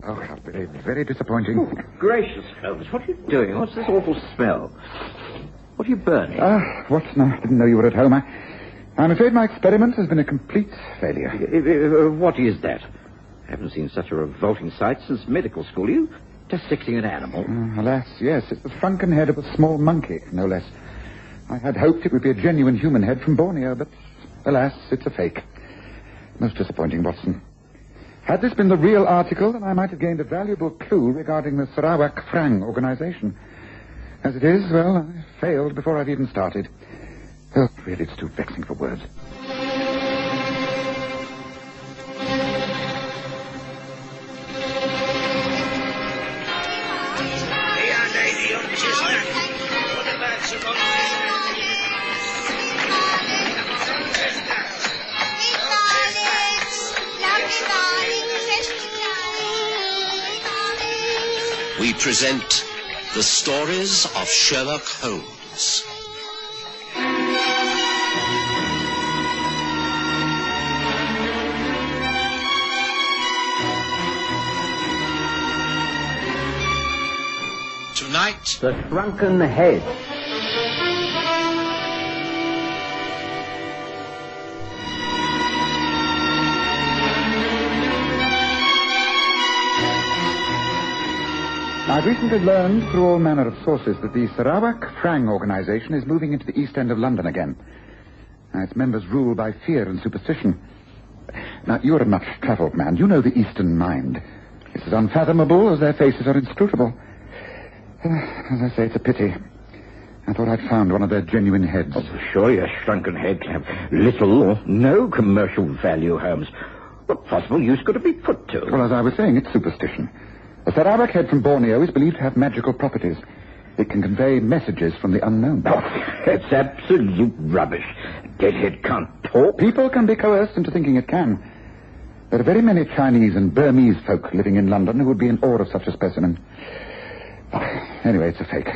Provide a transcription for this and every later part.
Oh, how very, very disappointing. Oh, gracious, Holmes, what are you doing? What's this awful smell? What are you burning? Watson, I didn't know you were at home. I'm afraid my experiment has been a complete failure. What is that? I haven't seen such a revolting sight since medical school. Are you dissecting an animal? Alas, yes. It's the shrunken head of a small monkey, no less. I had hoped it would be a genuine human head from Borneo, but alas, it's a fake. Most disappointing, Watson. Had this been the real article, then I might have gained a valuable clue regarding the Sarawak Frang organization. As it is, well, I failed before I've even started. Oh, really, it's too vexing for words. We present the stories of Sherlock Holmes. Tonight, The Shrunken Head. I've recently learned through all manner of sources that the Sarawak Frang organization is moving into the East End of London again. Its members rule by fear and superstition. Now, you're a much-travelled man. You know the Eastern mind. It's as unfathomable as their faces are inscrutable. As I say, it's a pity. I thought I'd found one of their genuine heads. Oh, surely a shrunken head can have little or no commercial value, Holmes. What possible use could it be put to? Well, as I was saying, it's superstition. A Sarawak head from Borneo is believed to have magical properties. It can convey messages from the unknown. Oh, that's absolute rubbish. A dead head can't talk. People can be coerced into thinking it can. There are very many Chinese and Burmese folk living in London who would be in awe of such a specimen. Anyway, it's a fake.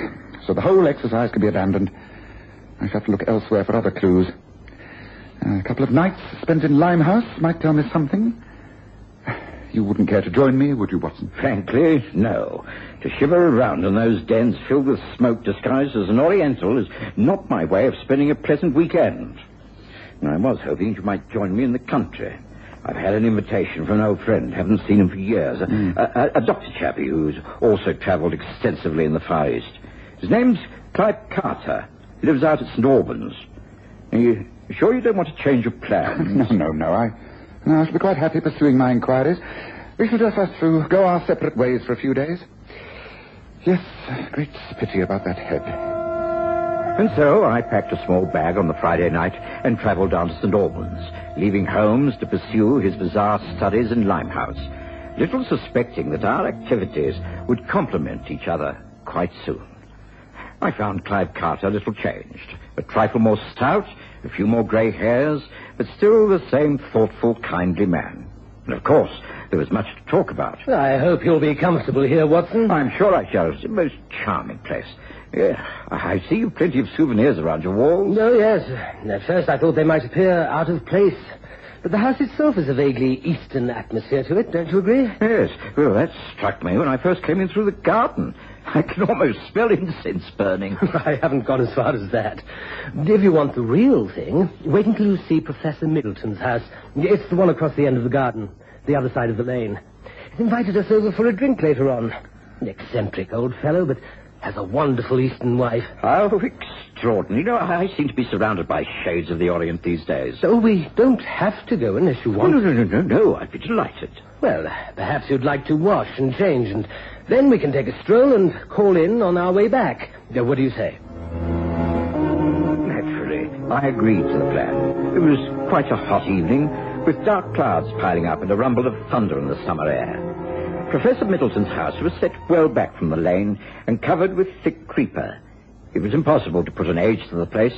So the whole exercise can be abandoned. I shall have to look elsewhere for other clues. A couple of nights spent in Limehouse might tell me something. You wouldn't care to join me, would you, Watson? Frankly, no. To shiver around in those dens filled with smoke disguised as an Oriental is not my way of spending a pleasant weekend. And I was hoping you might join me in the country. I've had an invitation from an old friend. Haven't seen him for years. A doctor chappie who's also travelled extensively in the Far East. His name's Clive Carter. He lives out at St. Albans. Are you sure you don't want to change your plans? No. I shall be quite happy pursuing my inquiries. We shall just have to go our separate ways for a few days. Yes, great pity about that head. And so I packed a small bag on the Friday night and travelled down to St. Albans, leaving Holmes to pursue his bizarre studies in Limehouse, little suspecting that our activities would complement each other quite soon. I found Clive Carter a little changed, a trifle more stout, a few more grey hairs, but still the same thoughtful, kindly man. And of course, there was much to talk about. I hope you'll be comfortable here, Watson. I'm sure I shall. It's a most charming place. Yeah, I see you've plenty of souvenirs around your walls. Oh, yes. At first I thought they might appear out of place. But the house itself has a vaguely Eastern atmosphere to it, don't you agree? Yes. Well, that struck me when I first came in through the garden. I can almost smell incense burning. I haven't gone as far as that. If you want the real thing, wait until you see Professor Middleton's house. It's the one across the end of the garden, the other side of the lane. He's invited us over for a drink later on. An eccentric old fellow, but has a wonderful Eastern wife. How extraordinary. You know, I seem to be surrounded by shades of the Orient these days. So we don't have to go unless you want. No. I'd be delighted. Well, perhaps you'd like to wash and change, and then we can take a stroll and call in on our way back. What do you say? Naturally, I agreed to the plan. It was quite a hot evening, with dark clouds piling up and a rumble of thunder in the summer air. Professor Middleton's house was set well back from the lane and covered with thick creeper. It was impossible to put an age to the place,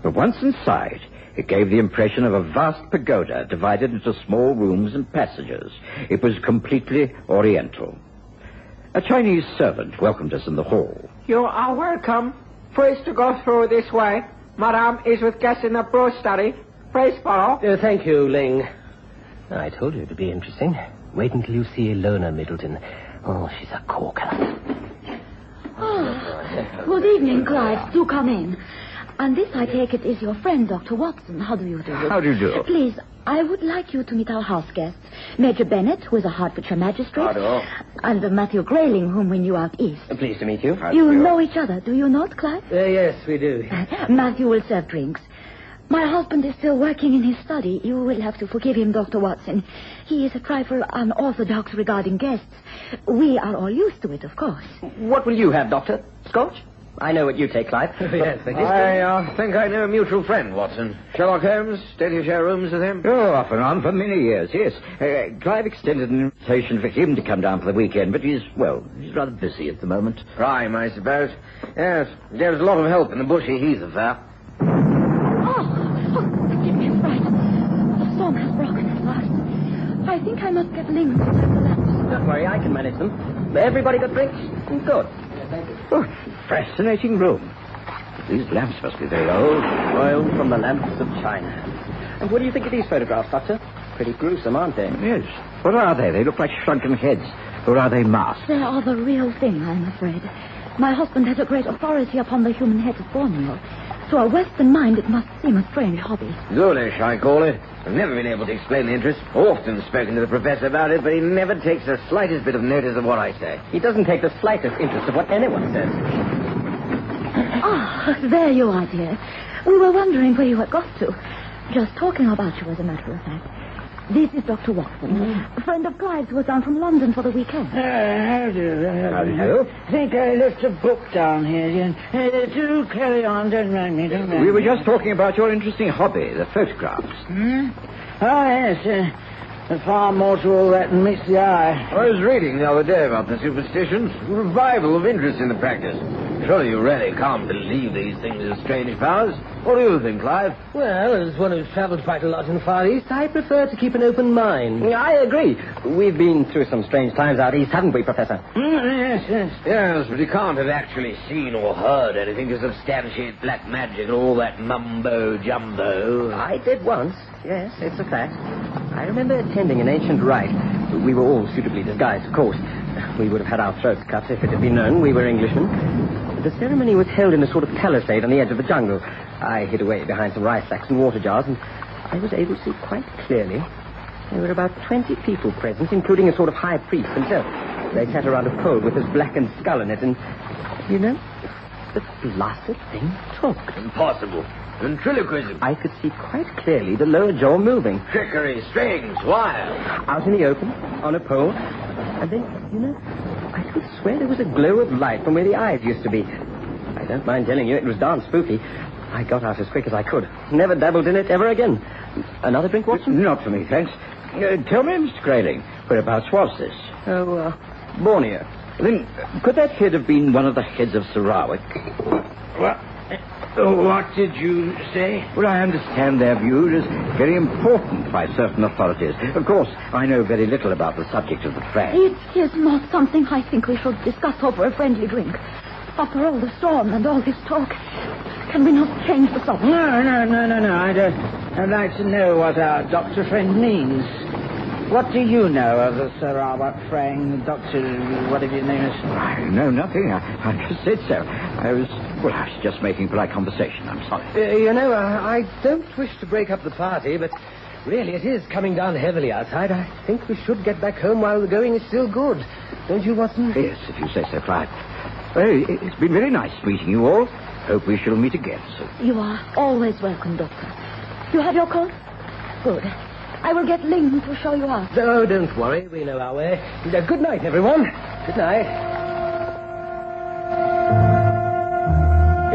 but once inside, it gave the impression of a vast pagoda divided into small rooms and passages. It was completely Oriental. A Chinese servant welcomed us in the hall. You are welcome. Please to go through this way. Madame is with guests in the brew study. Please follow. Thank you, Ling. I told you it would be interesting. Wait until you see Ilona Middleton. Oh, she's a corker. Oh, good evening, Clive. Do come in. And this, I take it, is your friend, Dr. Watson. How do you do? How do you do? Please, I would like you to meet our house guests. Major Bennett, who is a Hertfordshire magistrate. Hello. And Matthew Grayling, whom we knew out east. Pleased to meet you. You know each other, do you not, Clive? Yes, we do. Matthew will serve drinks. My husband is still working in his study. You will have to forgive him, Dr. Watson. He is a trifle unorthodox regarding guests. We are all used to it, of course. What will you have, Doctor? Scotch? I know what you take, Clive. Yes, thank you. I think I know a mutual friend, Watson. Sherlock Holmes. Stayed to share rooms with him? Oh, off and on for many years, yes. Clive extended an invitation for him to come down for the weekend, but he's rather busy at the moment. Prime, I suppose. Yes, there's a lot of help in the Bushy Heath affair. Oh, that gave me a fright. The storm has broken at last. I think I must get Ling to turn the lamps. Don't worry, I can manage them. Everybody got drinks? Good. Oh, fascinating room. These lamps must be very old. Oiled from the lamps of China. And what do you think of these photographs, Doctor? Pretty gruesome, aren't they? Yes. What are they? They look like shrunken heads. Or are they masks? They are the real thing, I'm afraid. My husband has a great authority upon the human head of Borneo. To a Western mind, it must seem a strange hobby. Ghoulish, I call it. I've never been able to explain the interest. Often spoken to the professor about it, but he never takes the slightest bit of notice of what I say. He doesn't take the slightest interest of what anyone says. There you are, dear. We were wondering where you had got to. Just talking about you, as a matter of fact. This is Dr. Watson, a friend of Clive's who was down from London for the weekend. How do you? How do you do? I think I left a book down here. Do carry on. Don't mind me. Don't mind We were me. just talking about your interesting hobby, the photographs. Oh, yes. Far more to all that than meets the eye. I was reading the other day about the superstitions. Revival of interest in the practice. Surely you really can't believe these things are strange powers. What do you think, Clive? Well, as one who's travelled quite a lot in the Far East, I prefer to keep an open mind. I agree. We've been through some strange times out east, haven't we, Professor? Yes. Yes, but you can't have actually seen or heard anything to substantiate black magic and all that mumbo-jumbo. I did once. Yes, it's a fact. I remember attending an ancient rite. We were all suitably disguised, of course. We would have had our throats cut if it had been known we were Englishmen. The ceremony was held in a sort of palisade on the edge of the jungle. I hid away behind some rice sacks and water jars, and I was able to see quite clearly. There were about 20 people present, including a sort of high priest himself. They sat around a pole with his blackened skull in it, and, you know, the blasted thing talked. Impossible. Ventriloquism. I could see quite clearly the lower jaw moving. Trickery, strings, wire. Out in the open, on a pole. And then, you know, I could swear there was a glow of light from where the eyes used to be. I don't mind telling you, it was darn spooky. I got out as quick as I could. Never dabbled in it ever again. Another drink, Watson? Not for me, thanks. Tell me, Mr. Grayling, whereabouts was this? Oh, Borneo. Then, could that head have been one of the heads of Sarawak? What did you say? Well, I understand they're viewed as very important by certain authorities. Of course, I know very little about the subject of the frag. It is not something I think we should discuss over a friendly drink. After all the storm and all this talk, can we not change the subject? No. I'd like to know what our doctor friend means. What do you know of the Sarawak Frang, Doctor, whatever your name is? I know nothing. I just said so. I was just making polite conversation. I'm sorry. You know, I don't wish to break up the party, but really it is coming down heavily outside. I think we should get back home while the going is still good. Don't you, Watson? Yes, if you say so, Clive. Well, it's been very nice meeting you all. Hope we shall meet again soon. You are always welcome, Doctor. You have your coat? Good. I will get Ling to show you out. No, don't worry. We know our way. Good night, everyone. Good night.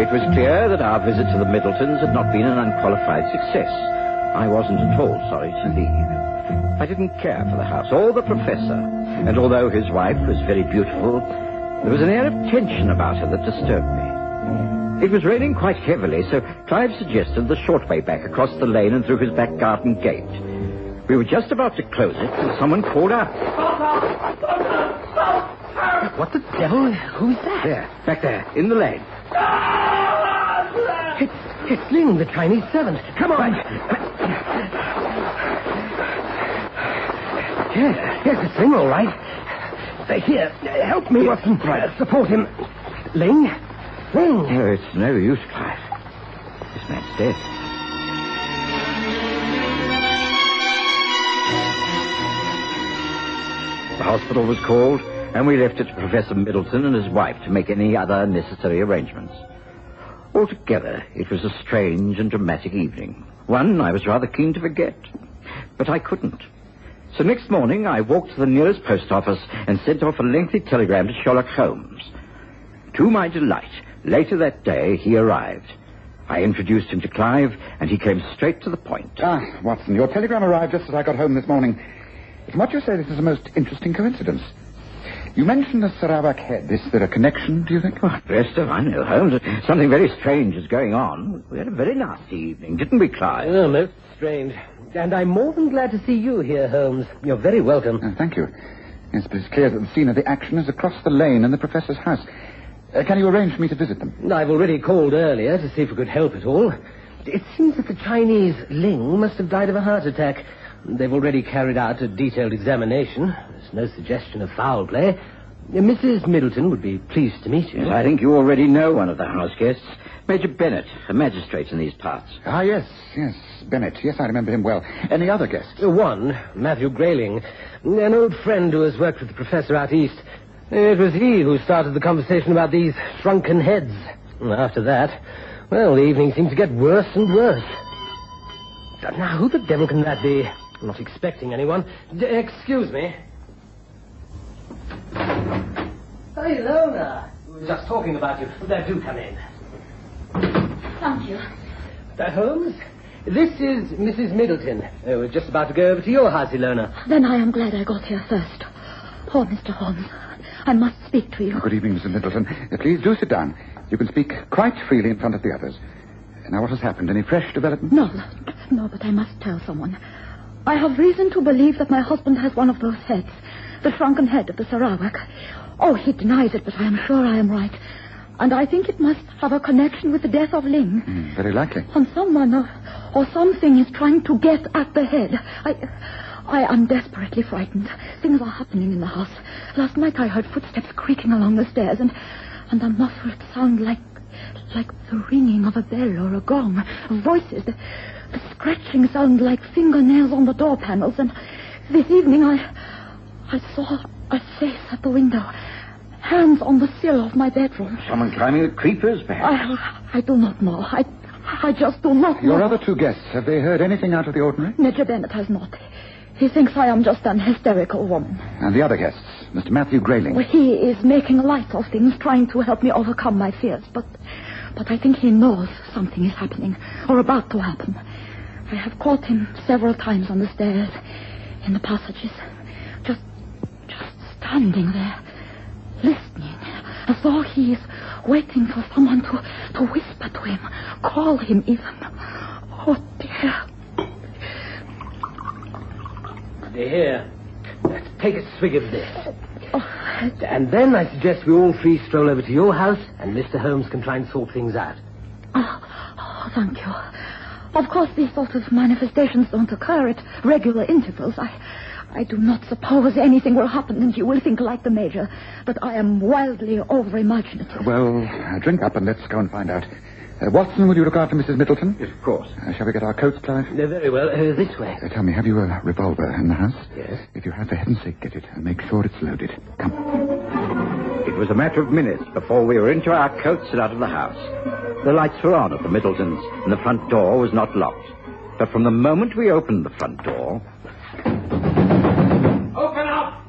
It was clear that our visit to the Middletons had not been an unqualified success. I wasn't at all sorry to leave. I didn't care for the house or the professor, and although his wife was very beautiful, there was an air of tension about her that disturbed me. It was raining quite heavily, so Clive suggested the short way back across the lane and through his back garden gate. We were just about to close it when someone called out. What the devil? Who's that? There, back there, in the lane. It's Ling, the Chinese servant. Come on. Yes, it's Ling, all right. Here, help me, Watson. Support him. Ling? No, it's no use, Clive. This man's dead. The hospital was called, and we left it to Professor Middleton and his wife to make any other necessary arrangements. Altogether, it was a strange and dramatic evening. One I was rather keen to forget, but I couldn't. So next morning, I walked to the nearest post office and sent off a lengthy telegram to Sherlock Holmes. To my delight, later that day, he arrived. I introduced him to Clive, and he came straight to the point. Watson, your telegram arrived just as I got home this morning. From what you say, this is a most interesting coincidence. You mentioned the Sarawak head. Is there a connection, do you think? Oh, rest of I know, Holmes. Something very strange is going on. We had a very nasty evening, didn't we, Clive? Oh, most strange. And I'm more than glad to see you here, Holmes. You're very welcome. Thank you. Yes, but it's clear that the scene of the action is across the lane in the Professor's house. Can you arrange for me to visit them? I've already called earlier to see if we could help at all. It seems that the Chinese Ling must have died of a heart attack. They've already carried out a detailed examination. There's no suggestion of foul play. Mrs. Middleton would be pleased to meet you. Yes, I think you already know one of the house guests. Major Bennett, a magistrate in these parts. Yes, Bennett. Yes, I remember him well. Any other guests? One, Matthew Grayling, an old friend who has worked with the professor out east. It was he who started the conversation about these shrunken heads. After that, well, the evening seemed to get worse and worse. Now, who the devil can that be? I'm not expecting anyone. Excuse me. Hey, Lona. We were just talking about you. Do come in. Thank you. Holmes, this is Mrs. Middleton. We're just about to go over to your house, Ilona. Then I am glad I got here first. Oh, Mr. Holmes, I must speak to you. Good evening, Mrs. Middleton. Please do sit down. You can speak quite freely in front of the others. Now, what has happened? Any fresh development? No, but I must tell someone. I have reason to believe that my husband has one of those heads. The shrunken head of the Sarawak. Oh, he denies it, but I am sure I am right. And I think it must have a connection with the death of Ling. Very likely. And someone or something is trying to get at the head. I am desperately frightened. Things are happening in the house. Last night I heard footsteps creaking along the stairs and a muffled sound like the ringing of a bell or a gong. Voices, the scratching sound like fingernails on the door panels. And this evening I saw a face at the window. Hands on the sill of my bedroom. Someone climbing the creepers, perhaps? I do not know. I just do not know. Your other two guests, have they heard anything out of the ordinary? Major Bennett has not. He thinks I am just an hysterical woman. And the other guests, Mr. Matthew Grayling? Well, he is making light of things, trying to help me overcome my fears. But I think he knows something is happening, or about to happen. I have caught him several times on the stairs, in the passages, just standing there, listening, as though he is waiting for someone to whisper to him, call him even. Oh, dear. Here, take a swig of this. And then I suggest we all three stroll over to your house, and Mr. Holmes can try and sort things out. Oh, thank you. Of course, these sort of manifestations don't occur at regular intervals. I do not suppose anything will happen and you will think like the Major, but I am wildly over-imaginative. Well, drink up and let's go and find out. Watson, will you look after Mrs. Middleton? Yes, of course. Shall we get our coats, Clive? Very well. This way. Tell me, have you a revolver in the house? Yes. If you have, for heaven's sake, get it and make sure it's loaded. Come. It was a matter of minutes before we were into our coats and out of the house. The lights were on at the Middletons, and the front door was not locked. But from the moment we opened the front door... Open up!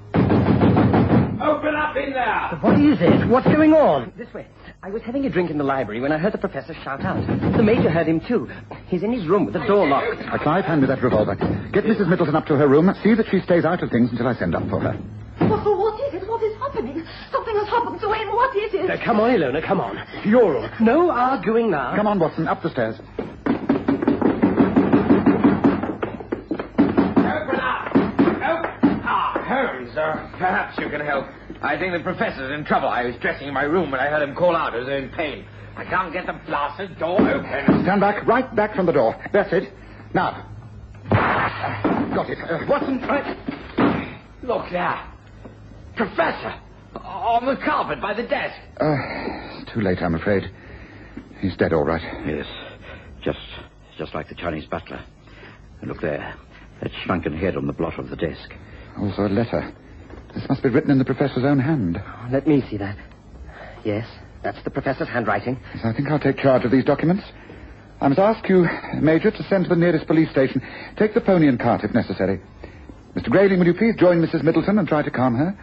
Open up in there! What is it? What's going on? This way. I was having a drink in the library when I heard the professor shout out. The Major heard him, too. He's in his room with the door locked. Clive, hand me that revolver. Get Mrs. Middleton up to her room. See that she stays out of things until I send up for her. What is it? What is happening? Something has happened to him. What is it? Come on, Ilona, come on. Your room. No arguing now. Come on, Watson, up the stairs. Open up! Holmes, perhaps you can help. I think the professor's in trouble. I was dressing in my room when I heard him call out as though in pain. I can't get the blasted door open. Stand back, right back from the door. That's it. Now. Got it. Watson, right. Look there. Professor! On the carpet by the desk. It's too late, I'm afraid. He's dead, all right. Yes. Just like the Chinese butler. And look there. That shrunken head on the blot of the desk. Also a letter. This must be written in the professor's own hand. Let me see that. Yes, that's the professor's handwriting. Yes, I think I'll take charge of these documents. I must ask you, Major, to send to the nearest police station. Take the pony and cart if necessary. Mr. Grayling, will you please join Mrs. Middleton and try to calm her?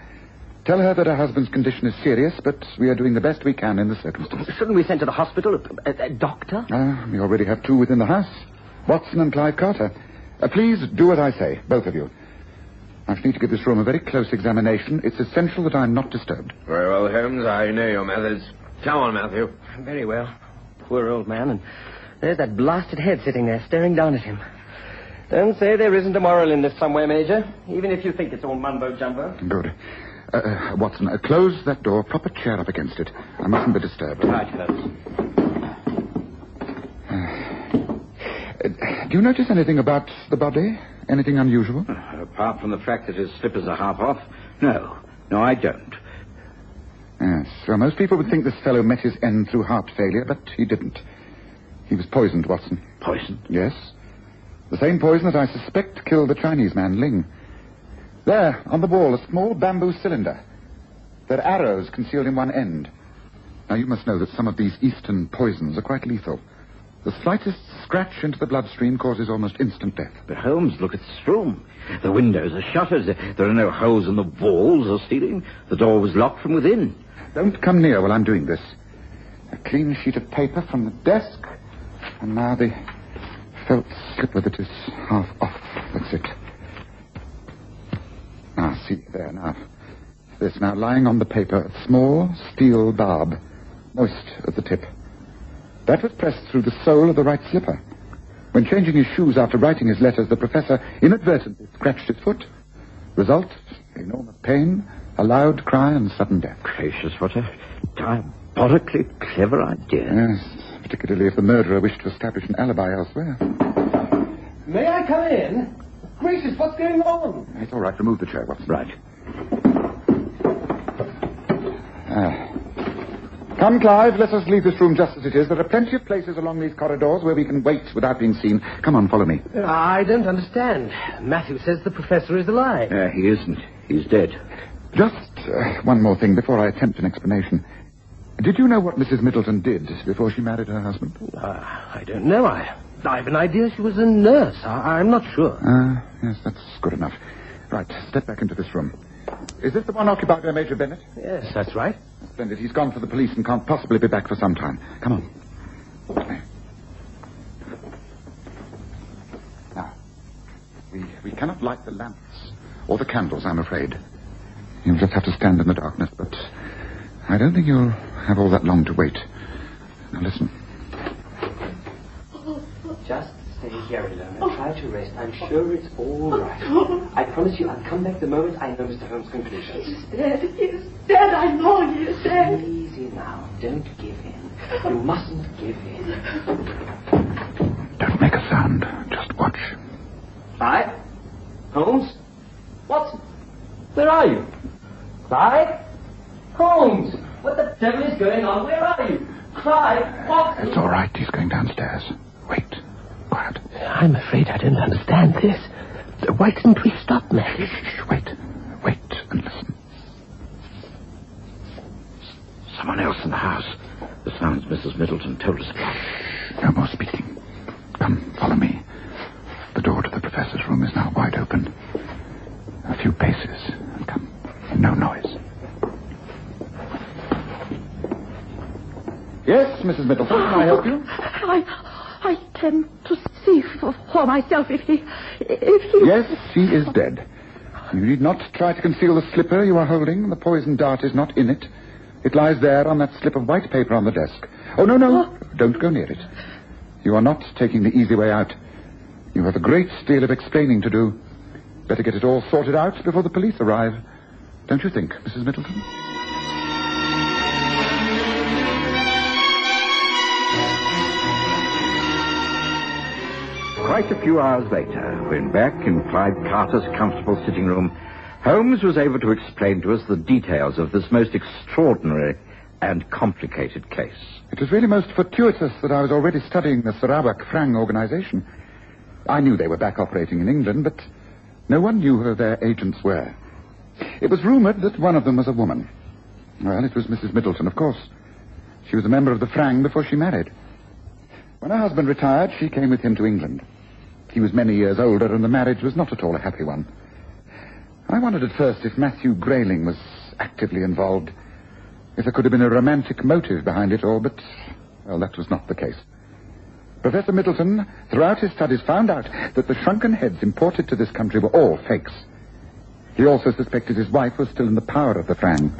Tell her that her husband's condition is serious, but we are doing the best we can in the circumstances. Shouldn't we send to the hospital a doctor? We already have 2 within the house. Watson and Clive Carter. Please do what I say, both of you. I shall need to give this room a very close examination. It's essential that I'm not disturbed. Very well, Holmes. I know your methods. Come on, Matthew. Very well. Poor old man, and there's that blasted head sitting there staring down at him. Don't say there isn't a moral in this somewhere, Major, even if you think it's all mumbo-jumbo. Good. Watson, close that door. Prop a chair up against it. I mustn't be disturbed. Right, Holmes. Do you notice anything about the body? Anything unusual? Apart from the fact that his slippers are half off, no. No, I don't. Yes. Well, most people would think this fellow met his end through heart failure, but he didn't. He was poisoned, Watson. Poisoned? Yes. The same poison that I suspect killed the Chinese man, Ling. There, on the wall, a small bamboo cylinder. There are arrows concealed in one end. Now, you must know that some of these eastern poisons are quite lethal. The slightest scratch into the bloodstream causes almost instant death. But Holmes, look at this room. The windows are shuttered. There are no holes in the walls or ceiling. The door was locked from within. Don't come near while I'm doing this. A clean sheet of paper from the desk. And now the felt slipper that is half off. That's it. Ah, see, there now. There's now lying on the paper a small steel barb, moist at the tip. That was pressed through the sole of the right slipper. When changing his shoes after writing his letters, the professor inadvertently scratched his foot. Result, enormous pain, a loud cry, and sudden death. Gracious, what a diabolically clever idea. Yes, particularly if the murderer wished to establish an alibi elsewhere. May I come in? Gracious, what's going on? It's all right. Remove the chair, Watson. Right. Come, Clive, let us leave this room just as it is. There are plenty of places along these corridors where we can wait without being seen. Come on, follow me. I don't understand. Matthew says the professor is alive. He isn't. He's dead. Just one more thing before I attempt an explanation. Did you know what Mrs. Middleton did before she married her husband? I don't know. I have an idea she was a nurse. I'm not sure. Yes, that's good enough. Right, step back into this room. Is this the one occupied by Major Bennett? Yes, that's right. Splendid. He's gone for the police and can't possibly be back for some time. Come on. Now, we cannot light the lamps or the candles, I'm afraid. You'll just have to stand in the darkness, but I don't think you'll have all that long to wait. Now, listen. Just stay here alone and try to rest. I'm sure it's all right. I promise you I'll come back the moment I know Mr. Holmes' conclusions. He's dead. He's dead. I know he is dead. Easy now. Don't give in. You mustn't give in. Don't make a sound. Just watch. Clive? Holmes? Watson? Where are you? Clive? Holmes? What the devil is going on? Where are you? Clive? Watson? It's all right. He's going downstairs. Wait. Quiet. I'm afraid I don't understand this. Why didn't we stop, Matthew? Shh, wait. Wait and listen. Someone else in the house. The sounds Mrs. Middleton told us about. No more speaking. Come, follow me. The door to the professor's room is now wide open. A few paces. Come. No noise. Yes, Mrs. Middleton, can I help you? I tend to see for myself if he... Yes, she is dead. You need not try to conceal the slipper you are holding. The poison dart is not in it. It lies there on that slip of white paper on the desk. Oh, no. Don't go near it. You are not taking the easy way out. You have a great deal of explaining to do. Better get it all sorted out before the police arrive. Don't you think, Mrs. Middleton? Quite a few hours later, when back in Clive Carter's comfortable sitting room, Holmes was able to explain to us the details of this most extraordinary and complicated case. It was really most fortuitous that I was already studying the Sarawak Frang organization. I knew they were back operating in England, but no one knew who their agents were. It was rumored that one of them was a woman. Well, it was Mrs. Middleton, of course. She was a member of the Frang before she married. When her husband retired, she came with him to England. He was many years older, and the marriage was not at all a happy one. I wondered at first if Matthew Grayling was actively involved, if there could have been a romantic motive behind it all, but, well, that was not the case. Professor Middleton, throughout his studies, found out that the shrunken heads imported to this country were all fakes. He also suspected his wife was still in the power of the Frang.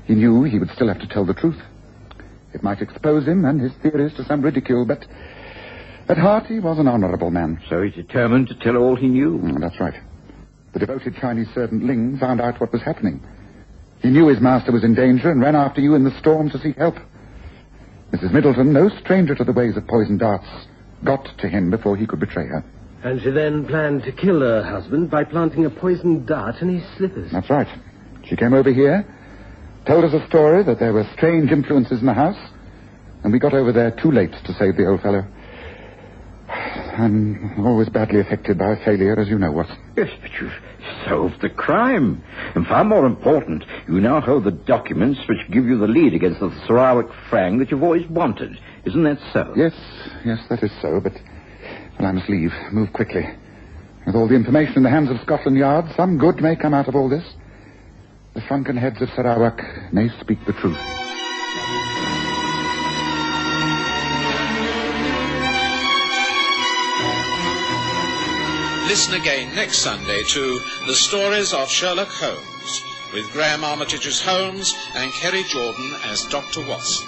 He knew he would still have to tell the truth. It might expose him and his theories to some ridicule, but at heart he was an honorable man. So he determined to tell all he knew. That's right. The devoted Chinese servant Ling found out what was happening. He knew his master was in danger and ran after you in the storm to seek help. Mrs. Middleton, no stranger to the ways of poisoned darts, got to him before he could betray her. And she then planned to kill her husband by planting a poisoned dart in his slippers. That's right. She came over here, told us a story that there were strange influences in the house, and we got over there too late to save the old fellow. I'm always badly affected by a failure, as you know, Watson. Yes, but you've solved the crime. And far more important, you now hold the documents which give you the lead against the Sarawak Frang that you've always wanted. Isn't that so? Yes, that is so, but... Well, I must leave. Move quickly. With all the information in the hands of Scotland Yard, some good may come out of all this. The shrunken heads of Sarawak may speak the truth. Listen again next Sunday to The Stories of Sherlock Holmes, with Graham Armitage's Holmes and Kerry Jordan as Dr. Watson.